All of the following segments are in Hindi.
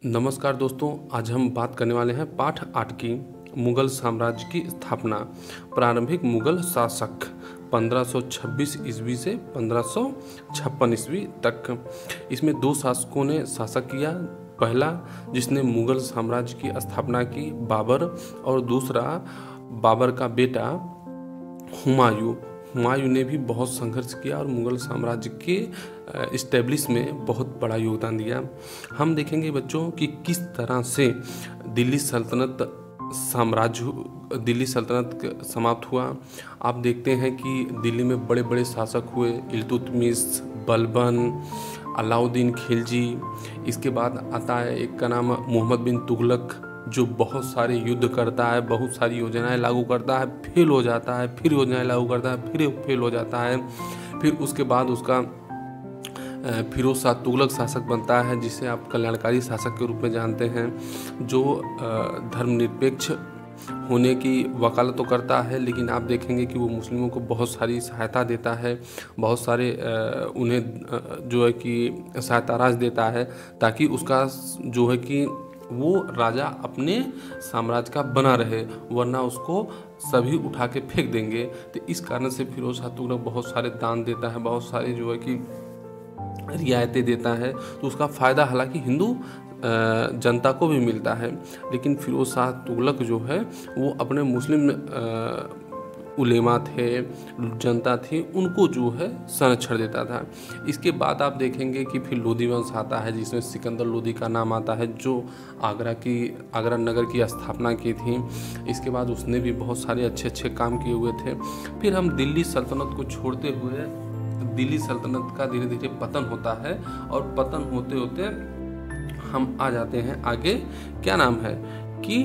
नमस्कार दोस्तों, आज हम बात करने वाले हैं पाठ 8 की मुगल साम्राज्य की स्थापना। प्रारंभिक मुगल शासक 1526 ईस्वी से 1556 ईस्वी तक। इसमें दो शासकों ने शासक किया। पहला जिसने मुगल साम्राज्य की स्थापना की, बाबर, और दूसरा बाबर का बेटा हुमायूं। हुमायूं ने भी बहुत संघर्ष किया और मुगल साम्राज्य के इस्टेब्लिश में बहुत बड़ा योगदान दिया। हम देखेंगे बच्चों कि किस तरह से दिल्ली सल्तनत समाप्त हुआ। आप देखते हैं कि दिल्ली में बड़े बड़े शासक हुए, इल्तुतमिश, बलबन, अलाउद्दीन खिलजी। इसके बाद आता है एक का नाम मोहम्मद बिन तुगलक, जो बहुत सारे युद्ध करता है, बहुत सारी योजनाएं लागू करता है, फेल हो जाता है, फिर योजनाएं लागू करता है, फिर फेल हो जाता है। फिर उसके बाद उसका फिरोज शाह तुगलक शासक बनता है, जिसे आप कल्याणकारी शासक के रूप में जानते हैं, जो धर्मनिरपेक्ष होने की वकालत तो करता है, लेकिन आप देखेंगे कि वो मुस्लिमों को बहुत सारी सहायता देता है, बहुत सारे उन्हें जो है कि सहायता राशि देता है, ताकि उसका जो है कि वो राजा अपने साम्राज्य का बना रहे, वरना उसको सभी उठा के फेंक देंगे। तो इस कारण से फिरोज शाह तुगलक बहुत सारे दान देता है, बहुत सारे जो है कि रियायतें देता है, तो उसका फ़ायदा हालांकि हिंदू जनता को भी मिलता है। लेकिन फिरोज शाह तुगलक जो है वो अपने मुस्लिम उलेमा थे, जनता थी, उनको जो है संरक्षण देता था। इसके बाद आप देखेंगे कि फिर लोधी वंश आता है, जिसमें सिकंदर लोधी का नाम आता है, जो आगरा नगर की स्थापना की थी। इसके बाद उसने भी बहुत सारे अच्छे अच्छे काम किए हुए थे। फिर हम दिल्ली सल्तनत को छोड़ते हुए दिल्ली सल्तनत का धीरे धीरे पतन होता है, और पतन होते होते हम आ जाते हैं आगे। क्या नाम है कि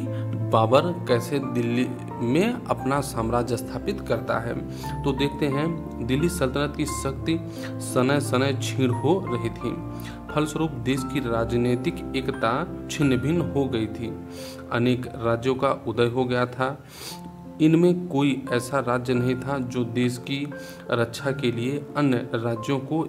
बाबर कैसे दिल्ली में अपना साम्राज्य स्थापित करता है। तो देखते हैं, दिल्ली सल्तनत की शक्ति सनय सनय क्षीण हो रही थी। फलस्वरूप देश की राजनीतिक एकता छिन्न भिन्न हो गई थी। अनेक राज्यों का उदय हो गया था। इनमें कोई ऐसा राज्य नहीं था जो देश की रक्षा के लिए अन्य राज्यों को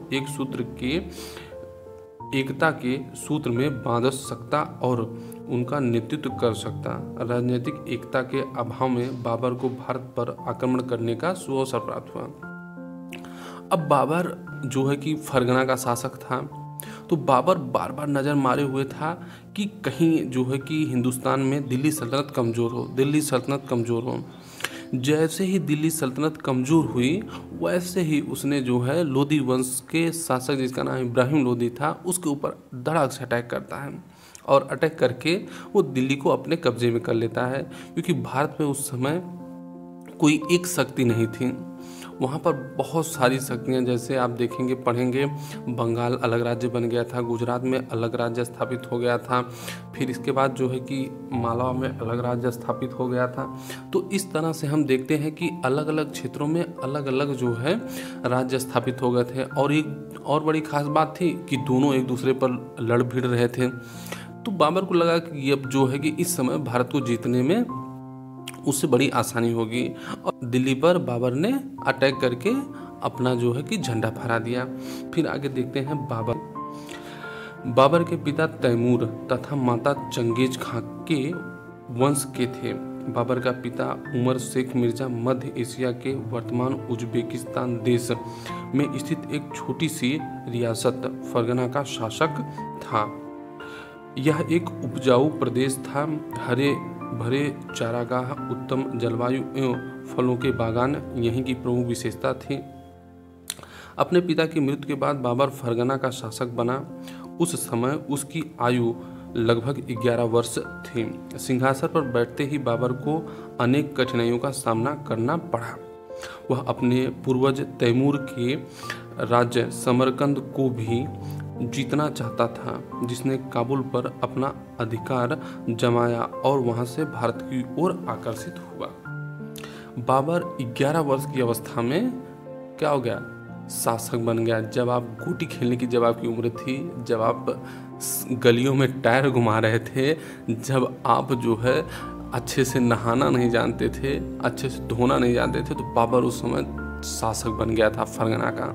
एकता के सूत्र में बांध सकता और उनका नेतृत्व कर सकता। राजनीतिक एकता के अभाव में बाबर को भारत पर आक्रमण करने का सुअवसर प्राप्त हुआ। अब बाबर जो है कि फरगना का शासक था, तो बाबर बार बार नज़र मारे हुए था कि कहीं जो है कि हिंदुस्तान में दिल्ली सल्तनत कमज़ोर हो। जैसे ही दिल्ली सल्तनत कमज़ोर हुई, वैसे ही उसने जो है लोधी वंश के शासक, जिसका नाम इब्राहिम लोधी था, उसके ऊपर धड़ाक से अटैक करता है, और अटैक करके वो दिल्ली को अपने कब्जे में कर लेता है। क्योंकि भारत में उस समय कोई एक शक्ति नहीं थी, वहाँ पर बहुत सारी शक्तियाँ, जैसे आप देखेंगे पढ़ेंगे, बंगाल अलग राज्य बन गया था, गुजरात में अलग राज्य स्थापित हो गया था, फिर इसके बाद जो है कि मालवा में अलग राज्य स्थापित हो गया था। तो इस तरह से हम देखते हैं कि अलग अलग क्षेत्रों में अलग अलग जो है राज्य स्थापित हो गए थे। और एक और बड़ी खास बात थी कि दोनों एक दूसरे पर लड़ भिड़ रहे थे। तो बाबर को लगा कि अब जो है कि इस समय भारत को जीतने में उससे बड़ी आसानी होगी, और दिल्ली पर बाबर ने अटैक करके अपना जो है कि झंडा फहरा दिया। फिर आगे देखते हैं बाबर के पिता तैमूर तथा माता चंगेज खां के वंश के थे। बाबर का पिता उमर शेख मिर्जा मध्य एशिया के वर्तमान उज्बेकिस्तान देश में स्थित एक छोटी सी रियासत फरगना का शासक था। यह एक उपजाऊ प्रदेश था। हरे भरे चारागाह, उत्तम जलवायु एवं फलों के बागान यहीं की प्रमुख विशेषता थी। अपने पिता की मृत्यु के बाद बाबर फरगना का शासक बना। उस समय उसकी आयु लगभग 11 वर्ष थी। सिंहासन पर बैठते ही बाबर को अनेक कठिनाइयों का सामना करना पड़ा। वह अपने पूर्वज तैमूर के राज्य समरकंद को भी जीतना चाहता था, जिसने काबुल पर अपना अधिकार जमाया और वहां से भारत की ओर आकर्षित हुआ। बाबर 11 वर्ष की अवस्था में क्या हो गया, शासक बन गया। जब आप गोटी खेलने की जब आपकी उम्र थी, जब आप गलियों में टायर घुमा रहे थे, जब आप जो है अच्छे से नहाना नहीं जानते थे, अच्छे से धोना नहीं जानते थे, तो बाबर उस समय शासक बन गया था फरगना का।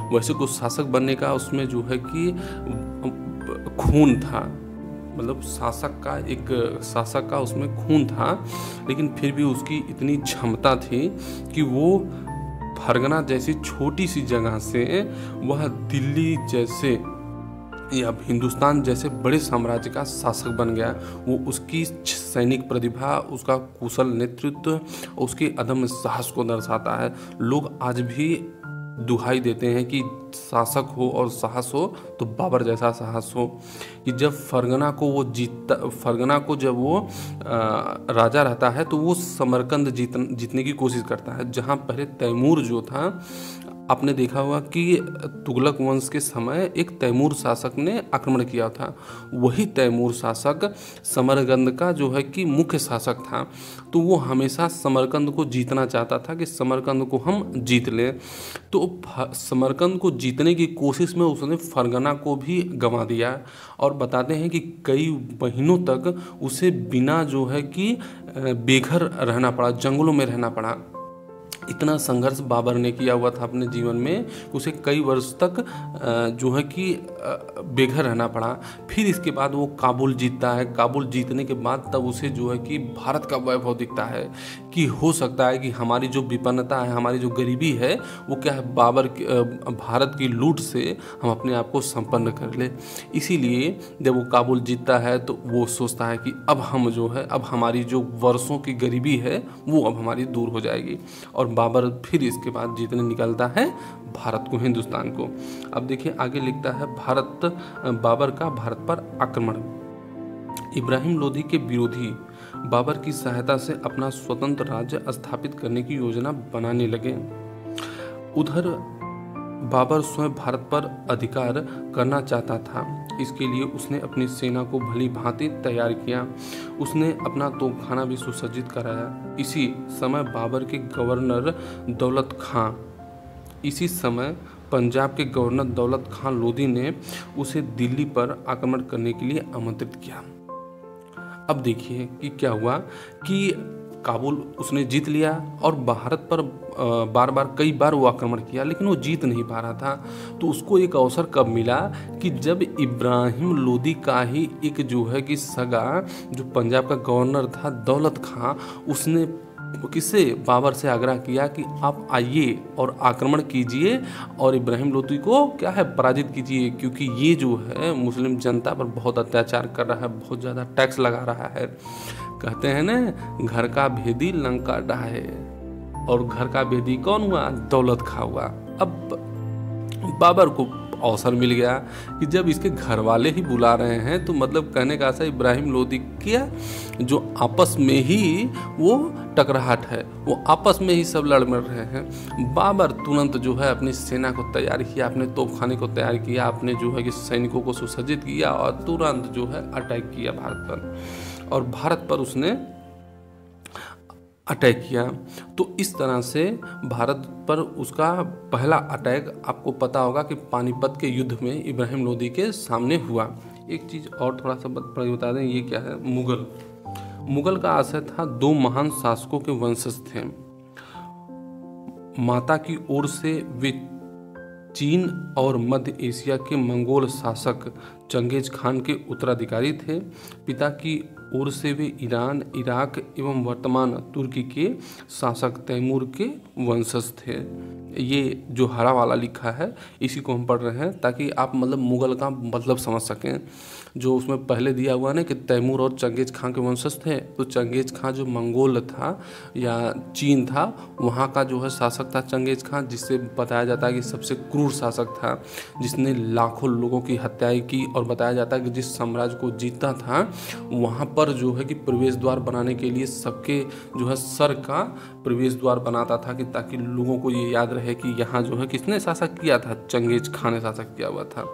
वैसे कुछ शासक बनने का उसमें जो है कि खून था, मतलब शासक का उसमें खून था, लेकिन फिर भी उसकी इतनी क्षमता थी कि वो फरगना जैसी छोटी सी जगह से वह दिल्ली जैसे या हिंदुस्तान जैसे बड़े साम्राज्य का शासक बन गया। वो उसकी सैनिक प्रतिभा, उसका कुशल नेतृत्व, उसके अदम्य साहस को दर्शाता है। लोग आज भी दुहाई देते हैं कि शासक हो और साहस हो तो बाबर जैसा साहस हो। कि जब फरगना को जब वो राजा रहता है तो वो समरकंद जीतने की कोशिश करता है, जहाँ पहले तैमूर जो था, आपने देखा होगा कि तुगलक वंश के समय एक तैमूर शासक ने आक्रमण किया था। वही तैमूर शासक समरकंद का जो है कि मुख्य शासक था। तो वो हमेशा समरकंद को जीतना चाहता था कि समरकंद को हम जीत लें। तो समरकंद को जीतने की कोशिश में उसने फरगना को भी गंवा दिया। और बताते हैं कि कई महीनों तक उसे बिना जो है कि बेघर रहना पड़ा, जंगलों में रहना पड़ा। इतना संघर्ष बाबर ने किया हुआ था अपने जीवन में, उसे कई वर्ष तक जो है कि बेघर रहना पड़ा। फिर इसके बाद वो काबुल जीतता है। काबुल जीतने के बाद तब उसे जो है कि भारत का वैभव दिखता है कि हो सकता है कि हमारी जो विपन्नता है, हमारी जो गरीबी है, वो क्या है, भारत की लूट से हम अपने आप को संपन्न कर ले। इसीलिए जब वो काबुल जीतता है तो वो सोचता है कि अब हम जो है, अब हमारी जो वर्षों की गरीबी है वो अब हमारी दूर हो जाएगी। और बाबर फिर इसके बाद जीतने निकलता है भारत को, हिंदुस्तान को। अब देखिए आगे लिखता है बाबर का भारत पर आक्रमण। इब्राहिम लोदी के विरोधी बाबर की सहायता से अपना स्वतंत्र राज्य स्थापित करने की योजना बनाने लगे। उधर बाबर स्वयं भारत पर अधिकार करना चाहता था। इसके लिए उसने अपनी सेना को भली भांति तैयार किया। उसने अपना तोपखाना भी सुसज्जित कराया। इसी समय पंजाब के गवर्नर दौलत खां लोदी ने उसे दिल्ली पर आक्रमण करने के लिए आमंत्रित किया। अब देखिए कि क्या हुआ कि काबुल उसने जीत लिया और भारत पर कई बार वो आक्रमण किया, लेकिन वो जीत नहीं पा रहा था। तो उसको एक अवसर कब मिला कि जब इब्राहिम लोदी का ही एक जो है कि सगा, जो पंजाब का गवर्नर था दौलत खां, उसने किससे, बाबर से आग्रह किया कि आप आइए और आक्रमण कीजिए और इब्राहिम लोदी को क्या है, पराजित कीजिए, क्योंकि ये जो है मुस्लिम जनता पर बहुत अत्याचार कर रहा है, बहुत ज़्यादा टैक्स लगा रहा है। कहते हैं ना, घर का भेदी लंका ढाहे, और घर का भेदी कौन हुआ, दौलत खां हुआ। अब बाबर को अवसर मिल गया कि जब इसके घर वाले ही बुला रहे हैं, तो मतलब कहने का ऐसा, इब्राहिम लोदी क्या जो आपस में ही वो टकराहट है, वो आपस में ही सब लड़ मर रहे हैं। बाबर तुरंत जो है अपनी सेना को तैयार किया, अपने तोपखाने को तैयार किया, अपने जो है कि सैनिकों को सुसज्जित किया और तुरंत जो है अटैक किया भारत पर, और भारत पर उसने अटैक किया। तो इस तरह से भारत पर उसका पहला अटैक, आपको पता होगा कि पानीपत के युद्ध में इब्राहिम लोदी के सामने हुआ। एक चीज़ और थोड़ा सा बता दें, ये क्या है, मुगल का आशय था, दो महान शासकों के वंशज थे। माता की ओर से वे चीन और मध्य एशिया के मंगोल शासक चंगेज खान के उत्तराधिकारी थे। पिता की ओर से वे ईरान, इराक एवं वर्तमान तुर्की के शासक तैमूर के वंशज थे। ये जो हरा वाला लिखा है इसी को हम पढ़ रहे हैं ताकि आप मतलब मुगल का मतलब समझ सकें। जो उसमें पहले दिया हुआ ना कि तैमूर और चंगेज खां के वंशज थे, तो चंगेज खां जो मंगोल था या चीन था, वहाँ का जो है शासक था चंगेज खां, जिससे बताया जाता है कि सबसे क्रूर शासक था, जिसने लाखों लोगों की हत्याएं की। और बताया जाता है कि जिस साम्राज्य को जीता था वहाँ पर जो है कि प्रवेश द्वार बनाने के लिए सबके जो है सर का प्रवेश द्वार बनाता था, कि ताकि लोगों को ये याद रहे कि यहाँ जो है किसने शासक किया था, चंगेज खां ने शासक किया हुआ था।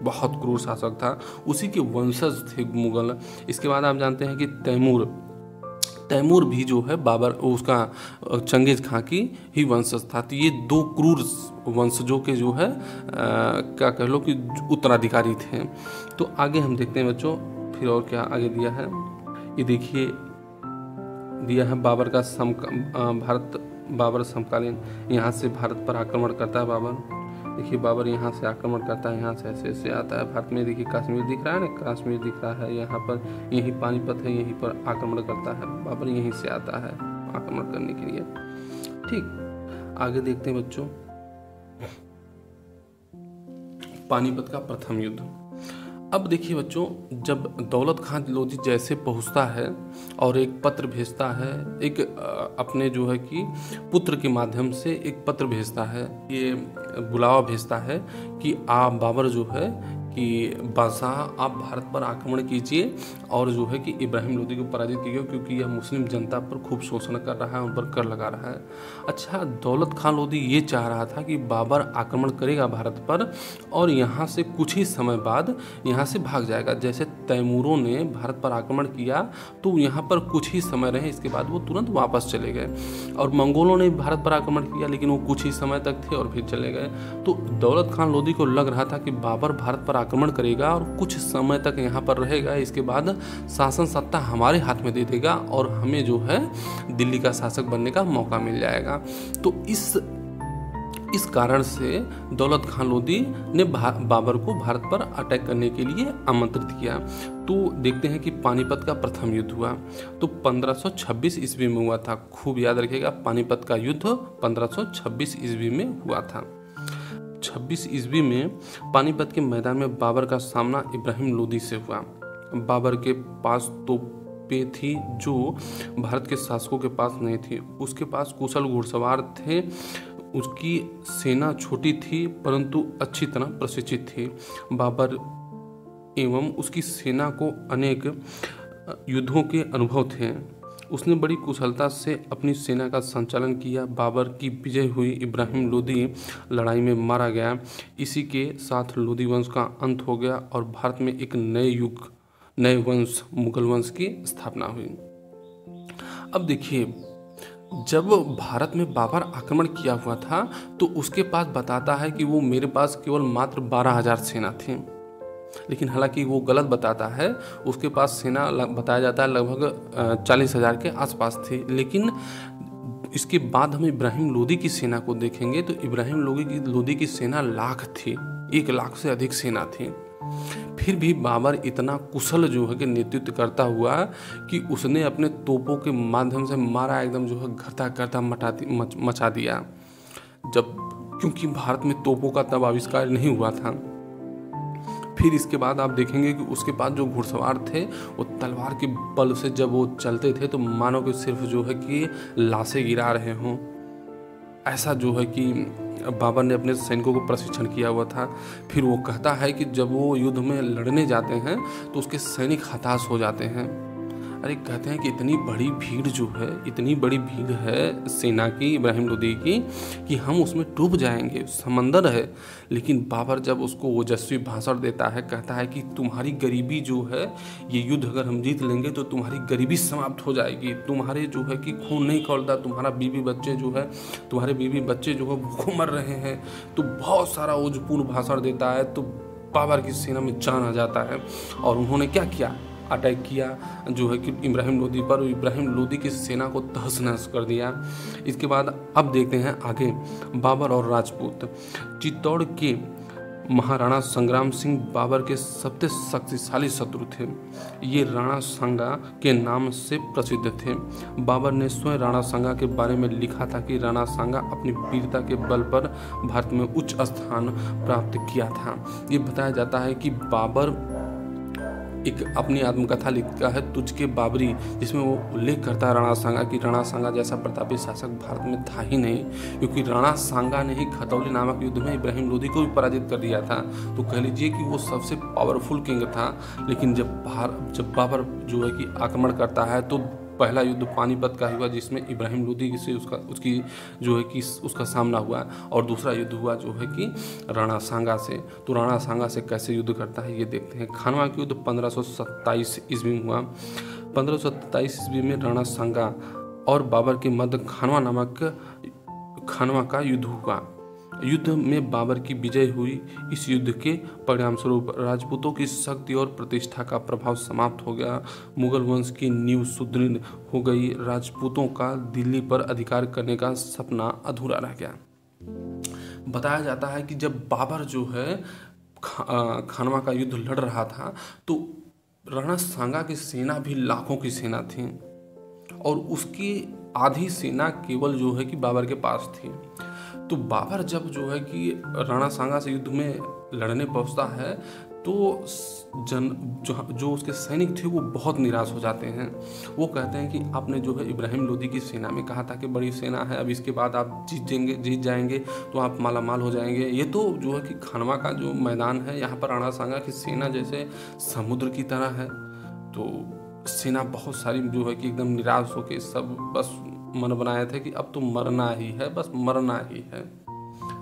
बहुत क्रूर शासक था, उसी के वंशज थे मुगल। इसके बाद आप जानते हैं कि तैमूर भी जो है बाबर उसका चंगेज खां की ही वंशज था। तो ये दो क्रूर वंशजों के जो है क्या कह लो कि उत्तराधिकारी थे। तो आगे हम देखते हैं बच्चों, फिर और क्या आगे दिया है, ये देखिए दिया है बाबर का बाबर समकालीन, यहाँ से भारत पर आक्रमण करता है बाबर। देखिए बाबर यहाँ से आक्रमण करता है, यहाँ से ऐसे ऐसे आता है भारत में। देखिए कश्मीर दिख रहा है ना, कश्मीर दिख रहा है, यहाँ पर यही पानीपत है, यहीं पर आक्रमण करता है बाबर, यहीं से आता है आक्रमण करने के लिए। ठीक, आगे देखते हैं बच्चों, पानीपत का प्रथम युद्ध। अब देखिए बच्चों, जब दौलत खान लोधी जैसे पहुंचता है और एक पत्र भेजता है, एक अपने जो है कि पुत्र के माध्यम से एक पत्र भेजता है, ये बुलावा भेजता है कि आप बाबर जो है कि बादशाह आप भारत पर आक्रमण कीजिए और जो है कि इब्राहिम लोदी को पराजित कीजिए, क्योंकि यह मुस्लिम जनता पर खूब शोषण कर रहा है, उन पर कर लगा रहा है। अच्छा, दौलत खान लोदी ये चाह रहा था कि बाबर आक्रमण करेगा भारत पर और यहाँ से कुछ ही समय बाद यहाँ से भाग जाएगा। जैसे तैमूरों ने भारत पर आक्रमण किया तो यहाँ पर कुछ ही समय रहे, इसके बाद वो तुरंत वापस चले गए। और मंगोलों ने भारत पर आक्रमण किया लेकिन वो कुछ ही समय तक थे और फिर चले गए। तो दौलत खान लोदी को लग रहा था कि बाबर भारत पर आक्रमण करेगा और कुछ समय तक यहाँ पर रहेगा, इसके बाद शासन सत्ता हमारे हाथ में दे देगा और हमें जो है दिल्ली का शासक बनने का मौका मिल जाएगा। तो इस कारण से दौलत खान लोदी ने बाबर को भारत पर अटैक करने के लिए आमंत्रित किया। तो देखते हैं कि पानीपत का प्रथम युद्ध हुआ तो 1526 ईस्वी में हुआ था। खूब याद रखिएगा, पानीपत का युद्ध 1526 ईस्वी में हुआ था। 26 ईस्वी में पानीपत के मैदान में बाबर का सामना इब्राहिम लोदी से हुआ। बाबर के पास तोपें थी जो भारत के शासकों के पास नहीं थी। उसके पास कुशल घुड़सवार थे। उसकी सेना छोटी थी परंतु अच्छी तरह प्रशिक्षित थी। बाबर एवं उसकी सेना को अनेक युद्धों के अनुभव थे। उसने बड़ी कुशलता से अपनी सेना का संचालन किया। बाबर की विजय हुई, इब्राहिम लोदी लड़ाई में मारा गया। इसी के साथ लोदी वंश का अंत हो गया और भारत में एक नए वंश मुगल वंश की स्थापना हुई। अब देखिए, जब भारत में बाबर आक्रमण किया हुआ था तो उसके पास बताता है कि वो मेरे पास केवल मात्र 12,000 सेना थी, लेकिन हालांकि वो गलत बताता है। उसके पास सेना बताया जाता है लगभग 40,000 के आसपास थी। लेकिन इसके बाद हम इब्राहिम लोदी की सेना को देखेंगे तो इब्राहिम लोदी की सेना लाख थी, 1 लाख से अधिक सेना थी। फिर भी बाबर इतना कुशल जो है कि नेतृत्व करता हुआ कि उसने अपने तोपों के माध्यम से मारा, एकदम जो है गर्दा मचा दिया। जब क्योंकि भारत में तोपों का तब आविष्कार नहीं हुआ था। फिर इसके बाद आप देखेंगे कि उसके पास जो घुड़सवार थे वो तलवार के बल से जब वो चलते थे तो मानो कि सिर्फ जो है कि लाशें गिरा रहे हों। ऐसा जो है कि बाबर ने अपने सैनिकों को प्रशिक्षण किया हुआ था। फिर वो कहता है कि जब वो युद्ध में लड़ने जाते हैं तो उसके सैनिक हताश हो जाते हैं। अरे कहते हैं कि इतनी बड़ी भीड़ जो है, इतनी बड़ी भीड़ है सेना की, इब्राहिम लोदी की, कि हम उसमें डूब जाएंगे, समंदर है। लेकिन बाबर जब उसको ओजस्वी भाषण देता है, कहता है कि तुम्हारी गरीबी जो है, ये युद्ध अगर हम जीत लेंगे तो तुम्हारी गरीबी समाप्त हो जाएगी, तुम्हारे जो है कि खून नहीं खौलता, तुम्हारा बीवी बच्चे जो है, तुम्हारे बीवी बच्चे जो है भूखों मर रहे हैं। तो बहुत सारा ओजपूर्ण भाषण देता है। तो बाबर की सेना में जान आ जाता है और उन्होंने क्या किया, अटैक किया जो है कि इब्राहिम लोदी पर। इब्राहिम लोदी की सेना को तहस नहस कर दिया। इसके बाद अब देखते हैं आगे, बाबर और राजपूत। चित्तौड़ के महाराणा संग्राम सिंह बाबर के सबसे शक्तिशाली शत्रु थे। ये राणा सांगा के नाम से प्रसिद्ध थे। बाबर ने स्वयं राणा सांगा के बारे में लिखा था कि राणा सांगा अपनी वीरता के बल पर भारत में उच्च स्थान प्राप्त किया था। ये बताया जाता है कि बाबर एक अपनी आत्मकथा लिखता है तुझके बाबरी, जिसमें वो उल्लेख करता है राणा सांगा कि राणा सांगा जैसा प्रतापी शासक भारत में था ही नहीं, क्योंकि राणा सांगा ने ही खतौली नामक युद्ध में इब्राहिम लोदी को भी पराजित कर दिया था। तो कह लीजिए कि वो सबसे पावरफुल किंग था। लेकिन जब बाबर जो है कि आक्रमण करता है तो पहला युद्ध पानीपत का हुआ जिसमें इब्राहिम लोदी से उसकी जो है कि उसका सामना हुआ, और दूसरा युद्ध हुआ जो है कि राणा सांगा से। तो राणा सांगा से कैसे युद्ध करता है ये देखते हैं। खानवा का युद्ध 1527 ईस्वी में हुआ। 1527 ईस्वी में राणा सांगा और बाबर के मध्य खानवा का युद्ध हुआ। युद्ध में बाबर की विजय हुई। इस युद्ध के परिणाम स्वरूप राजपूतों की शक्ति और प्रतिष्ठा का प्रभाव समाप्त हो गया। मुगल वंश की नींव सुदृढ़ हो गई। राजपूतों का दिल्ली पर अधिकार करने का सपना अधूरा रह गया। बताया जाता है कि जब बाबर जो है खानवा का युद्ध लड़ रहा था तो राणा सांगा की सेना भी लाखों की सेना थी और उसकी आधी सेना केवल जो है कि बाबर के पास थी। तो बाबर जब जो है कि राणा सांगा से युद्ध में लड़ने पहुंचता है तो जो उसके सैनिक थे वो बहुत निराश हो जाते हैं। वो कहते हैं कि आपने जो है इब्राहिम लोदी की सेना में कहा था कि बड़ी सेना है, अब इसके बाद आप जीत जाएंगे तो आप माला माल हो जाएंगे। ये तो जो है कि खानवा का जो मैदान है यहाँ पर राणा सांगा की सेना जैसे समुद्र की तरह है। तो सेना बहुत सारी जो है कि एकदम निराश होकर सब बस मन बनाए थे कि अब तो मरना ही है, बस मरना ही है।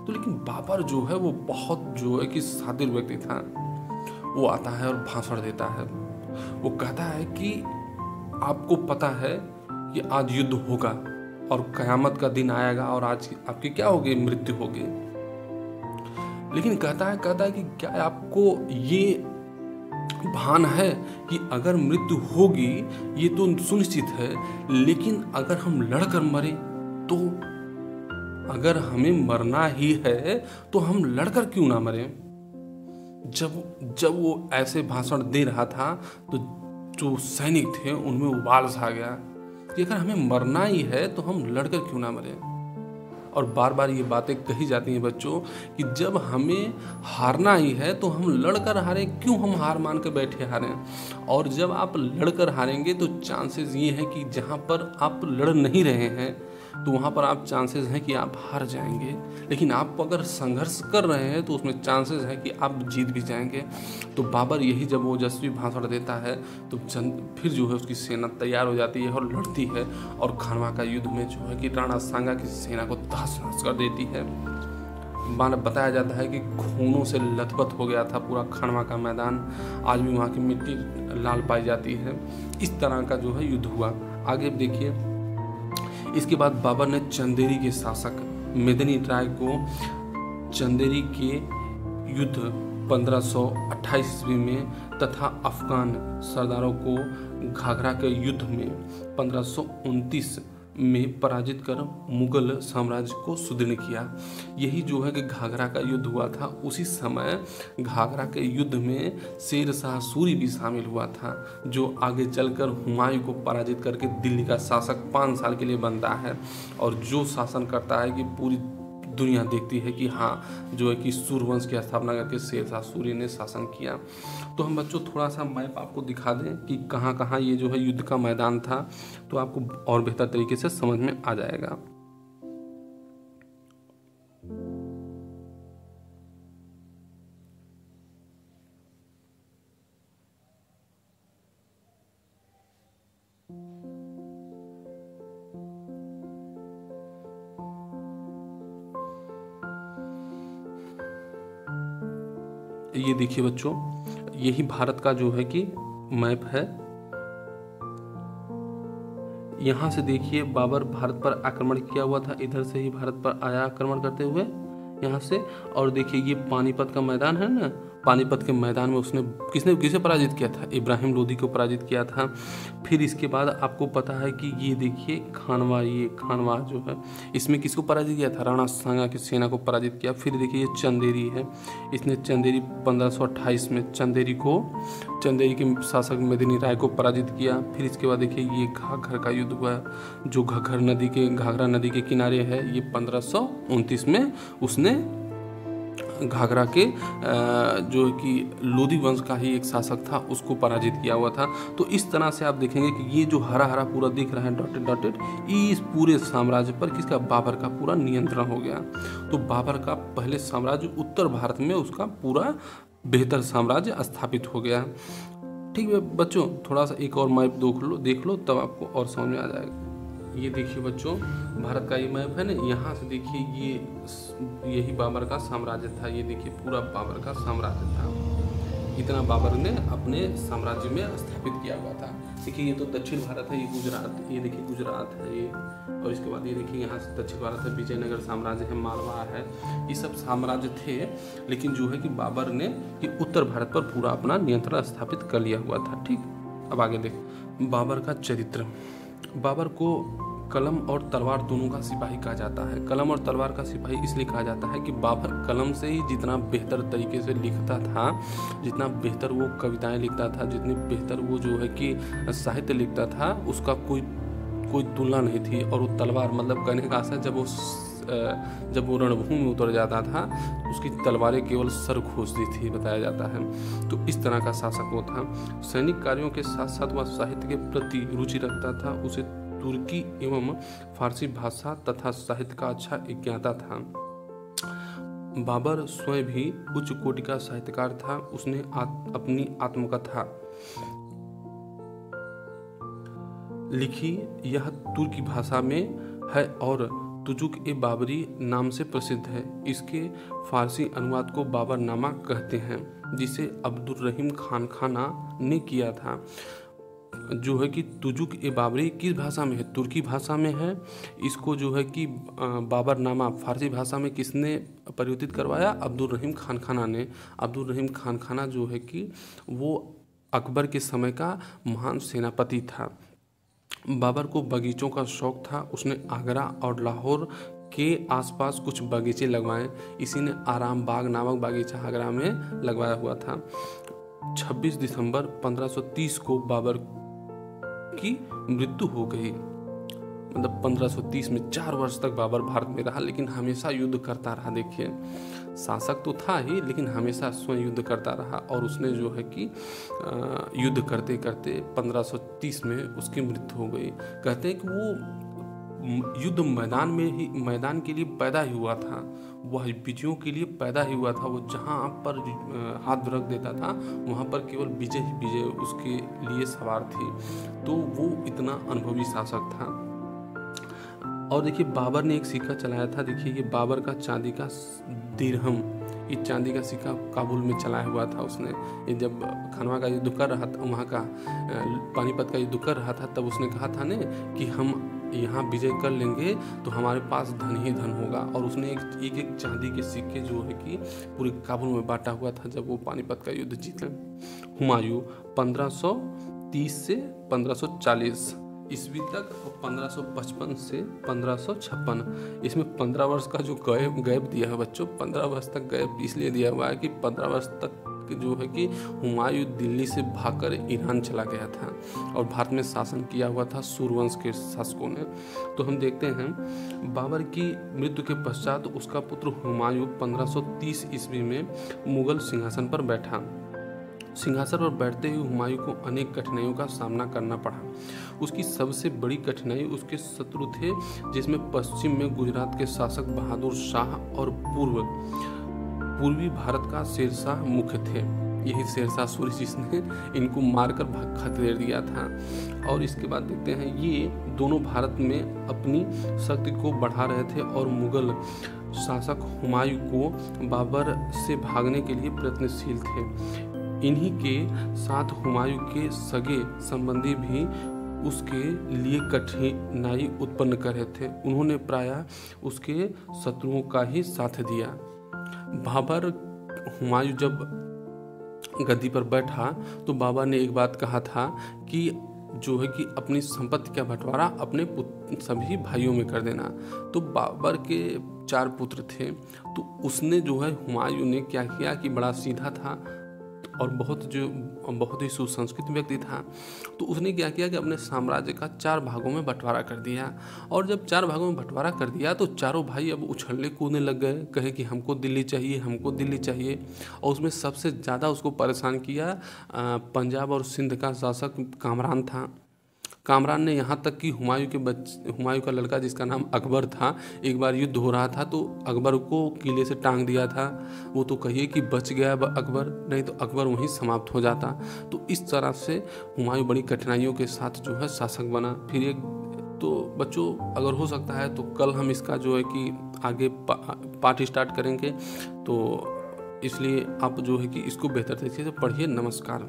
तो लेकिन बाबर जो है वो बहुत जो है कि सादिर व्यक्ति था। वो आता है और भाषण देता है। वो कहता है कि आपको पता है कि आज युद्ध होगा और कयामत का दिन आएगा और आज आपकी क्या होगी, मृत्यु होगी। लेकिन कहता है कि क्या आपको ये भान है कि अगर मृत्यु होगी ये तो सुनिश्चित है, लेकिन अगर हम लड़कर मरे तो अगर हमें मरना ही है तो हम लड़कर क्यों ना मरें। जब वो ऐसे भाषण दे रहा था तो जो सैनिक थे उनमें उबाल सा गया कि अगर हमें मरना ही है तो हम लड़कर क्यों ना मरें। और बार बार ये बातें कही जाती हैं बच्चों कि जब हमें हारना ही है तो हम लड़कर हारें, क्यों हम हार मान कर बैठे हारें। और जब आप लड़कर हारेंगे तो चांसेस ये हैं कि जहाँ पर आप लड़ नहीं रहे हैं तो वहाँ पर आप चांसेस हैं कि आप हार जाएंगे। लेकिन आप अगर संघर्ष कर रहे हैं तो उसमें चांसेस हैं कि आप जीत भी जाएंगे। तो बाबर यही जब वो ओजस्वी भाषण देता है तो फिर जो है उसकी सेना तैयार हो जाती है और लड़ती है और खानवा का युद्ध में जो है कि राणा सांगा की सेना को तहस नहस कर देती है। बताया जाता है कि खूनों से लथपथ हो गया था पूरा खानवा का मैदान। आज भी वहाँ की मिट्टी लाल पाई जाती है। इस तरह का जो है युद्ध हुआ। आगे देखिए, इसके बाद बाबर ने चंदेरी के शासक मेदिनी राय को चंदेरी के युद्ध 1528 ईस्वी में तथा अफगान सरदारों को घाघरा के युद्ध में 1529 में पराजित कर मुगल साम्राज्य को सुदृढ़ किया। यही जो है कि घाघरा का युद्ध हुआ था। उसी समय घाघरा के युद्ध में शेर शाह सूरी भी शामिल हुआ था, जो आगे चलकर हुमायूं को पराजित करके दिल्ली का शासक 5 साल के लिए बनता है और जो शासन करता है कि पूरी दुनिया देखती है कि हाँ जो है कि सूर्यवंश की स्थापना करके शेर शाह सूरी ने शासन किया। तो हम बच्चों थोड़ा सा मैप आपको दिखा दें कि कहाँ कहाँ ये जो है युद्ध का मैदान था, तो आपको और बेहतर तरीके से समझ में आ जाएगा। ये देखिए बच्चों, यही भारत का जो है कि मैप है। यहाँ से देखिए बाबर भारत पर आक्रमण किया हुआ था, इधर से ही भारत पर आया आक्रमण करते हुए यहाँ से। और देखिए ये पानीपत का मैदान है ना, पानीपत के मैदान में उसने किसे पराजित किया था, इब्राहिम लोदी को पराजित किया था। फिर इसके बाद आपको पता है कि ये देखिए खानवा, ये खानवा जो है इसमें किसको पराजित किया था, राणा सांगा की सेना को पराजित किया। फिर देखिए ये चंदेरी है, इसने चंदेरी 1528 में चंदेरी के शासक मेदिनी राय को पराजित किया। फिर इसके बाद देखिए ये घाघर का युद्ध हुआ जो घाघरा नदी के किनारे है। ये 1529 में उसने घाघरा के जो कि लोदी वंश का ही एक शासक था उसको पराजित किया हुआ था। तो इस तरह से आप देखेंगे कि ये जो हरा हरा पूरा दिख रहा है डॉटेड डॉटेड, इस पूरे साम्राज्य पर किसका, बाबर का पूरा नियंत्रण हो गया। तो बाबर का पहले साम्राज्य उत्तर भारत में उसका पूरा बेहतर साम्राज्य स्थापित हो गया। ठीक है बच्चों, थोड़ा सा एक और मैप देख लो तब आपको और समझ में आ जाएगा। ये देखिए बच्चों भारत का ये मैप है ना, यहाँ से देखिए यही बाबर का साम्राज्य था। ये देखिए पूरा बाबर का साम्राज्य था, इतना बाबर ने अपने साम्राज्य में स्थापित किया हुआ था। देखिए ये तो दक्षिण भारत है, ये गुजरात, ये देखिए गुजरात है ये, और इसके बाद ये देखिए यहाँ से दक्षिण भारत है, विजयनगर साम्राज्य है, मालवा है, ये सब साम्राज्य थे। लेकिन जो है कि बाबर ने ये उत्तर भारत पर पूरा अपना नियंत्रण स्थापित कर लिया हुआ था। ठीक, अब आगे देख बाबर का चरित्र। बाबर को कलम और तलवार दोनों का सिपाही कहा जाता है। कलम और तलवार का सिपाही इसलिए कहा जाता है कि बाबर कलम से ही जितना बेहतर तरीके से लिखता था, जितना बेहतर वो कविताएं लिखता था, जितनी बेहतर वो जो है कि साहित्य लिखता था, उसका कोई तुलना नहीं थी। और वो तलवार मतलब कहने का आशा, जब वो रणभूमि में उतर जाता था उसकी तलवारें केवल सर खोजती थी, बताया जाता है। तो इस तरह का शासक वो था। सैनिक कार्यों के साथ साथ वह साहित्य के प्रति रुचि रखता था। उसे तुर्की एवं फारसी भाषा तथा साहित्य का अच्छा ज्ञाता था। बाबर स्वयं भी उच्च कोटि का साहित्यकार था। उसने अपनी आत्मकथा लिखी, यह तुर्की भाषा में है और तुजुक ए बाबरी नाम से प्रसिद्ध है। इसके फारसी अनुवाद को बाबरनामा कहते हैं, जिसे अब्दुल रहीम खाना ने किया था। जो है कि तुजुक ए बाबरी किस भाषा में है? तुर्की भाषा में है। इसको जो है कि बाबरनामा फारसी भाषा में किसने परिवर्तित करवाया? अब्दुल रहीम खाना ने। अब्दुल रहीम खाना जो है कि वो अकबर के समय का महान सेनापति था। बाबर को बगीचों का शौक था। उसने आगरा और लाहौर के आसपास कुछ बगीचे लगवाए। इसी ने आराम बाग नामक बगीचा आगरा में लगवाया हुआ था। 26 दिसंबर 1530 को बाबर की मृत्यु हो गई। मतलब 1530 में 4 वर्ष तक बाबर भारत में रहा, लेकिन हमेशा युद्ध करता रहा। देखिए, शासक तो था ही, लेकिन हमेशा स्वयं युद्ध करता रहा। और उसने जो है कि युद्ध करते करते 1530 में उसकी मृत्यु हो गई। कहते हैं कि वो युद्ध मैदान के लिए पैदा ही हुआ था। वह विजयों के लिए पैदा ही हुआ था। वो जहाँ पर हाथ रख देता था वहाँ पर केवल विजय ही विजय उसके लिए सवार थी। तो वो इतना अनुभवी शासक था। और देखिए, बाबर ने एक सिक्का चलाया था। देखिए, ये बाबर का चांदी का दिरहम, ये चांदी का सिक्का काबुल में चलाया हुआ था उसने। ये जब खानवा का युद्ध कर रहा था, वहाँ का पानीपत का युद्ध कर रहा था, तब उसने कहा था न कि हम यहाँ विजय कर लेंगे तो हमारे पास धन ही धन होगा। और उसने एक चांदी के सिक्के जो है कि पूरे काबुल में बांटा हुआ था जब वो पानीपत का युद्ध जीते। हुमायूं 1530 से 1540 ईस्वी तक और 1555 से 1556, इसमें 15 वर्ष का जो गैप दिया है बच्चों, 15 वर्ष तक गैप इसलिए दिया हुआ है कि 15 वर्ष तक जो है कि हुमायूं दिल्ली से भागकर ईरान चला गया था और भारत में शासन किया हुआ था सूर्यवंश के शासकों ने। तो हम देखते हैं बाबर की मृत्यु के पश्चात उसका पुत्र हुमायूं 1530 ईस्वी में मुगल सिंहासन पर बैठा। सिंहासन पर बैठते हुए हुमायूं को अनेक कठिनाइयों का सामना करना पड़ा। उसकी सबसे बड़ी कठिनाई उसके शत्रु थे, जिसमें पश्चिम में गुजरात के शासक बहादुर शाह और पूर्वी भारत का शेरशाह मुख्य थे। यही शेरशाह सूरी जिसने इनको मारकर खदेड़ दिया था। और इसके बाद देखते हैं ये दोनों भारत में अपनी शक्ति को बढ़ा रहे थे और मुगल शासक हुमायूं को बाबर से भागने के लिए प्रयत्नशील थे। इन्हीं के साथ हुमायूं के सगे संबंधी भी उसके लिए कठिनाई उत्पन्न कर रहे थे। उन्होंने प्रायः उसके शत्रुओं का ही साथ दिया। बाबर हुमायूं जब गद्दी पर बैठा तो बाबर ने एक बात कहा था कि जो है कि अपनी संपत्ति का बंटवारा अपने सभी भाइयों में कर देना। तो बाबर के 4 पुत्र थे, तो उसने जो है हुमायूं ने क्या किया कि बड़ा सीधा था और बहुत ही सुसंस्कृत व्यक्ति था। तो उसने क्या किया कि अपने साम्राज्य का 4 भागों में बंटवारा कर दिया। और जब 4 भागों में बंटवारा कर दिया तो चारों भाई अब उछलने कूदने लग गए, कहे कि हमको दिल्ली चाहिए, हमको दिल्ली चाहिए। और उसमें सबसे ज़्यादा उसको परेशान किया पंजाब और सिंध का शासक कामरान था। कामरान ने यहाँ तक कि हुमायूं का लड़का जिसका नाम अकबर था, एक बार युद्ध हो रहा था तो अकबर को किले से टांग दिया था। वो तो कहिए कि बच गया अकबर, नहीं तो अकबर वहीं समाप्त हो जाता। तो इस तरह से हुमायूं बड़ी कठिनाइयों के साथ जो है शासक बना। फिर एक तो बच्चों अगर हो सकता है तो कल हम इसका जो है कि आगे पाठ स्टार्ट करेंगे, तो इसलिए आप जो है कि इसको बेहतर तरीके से पढ़िए। नमस्कार।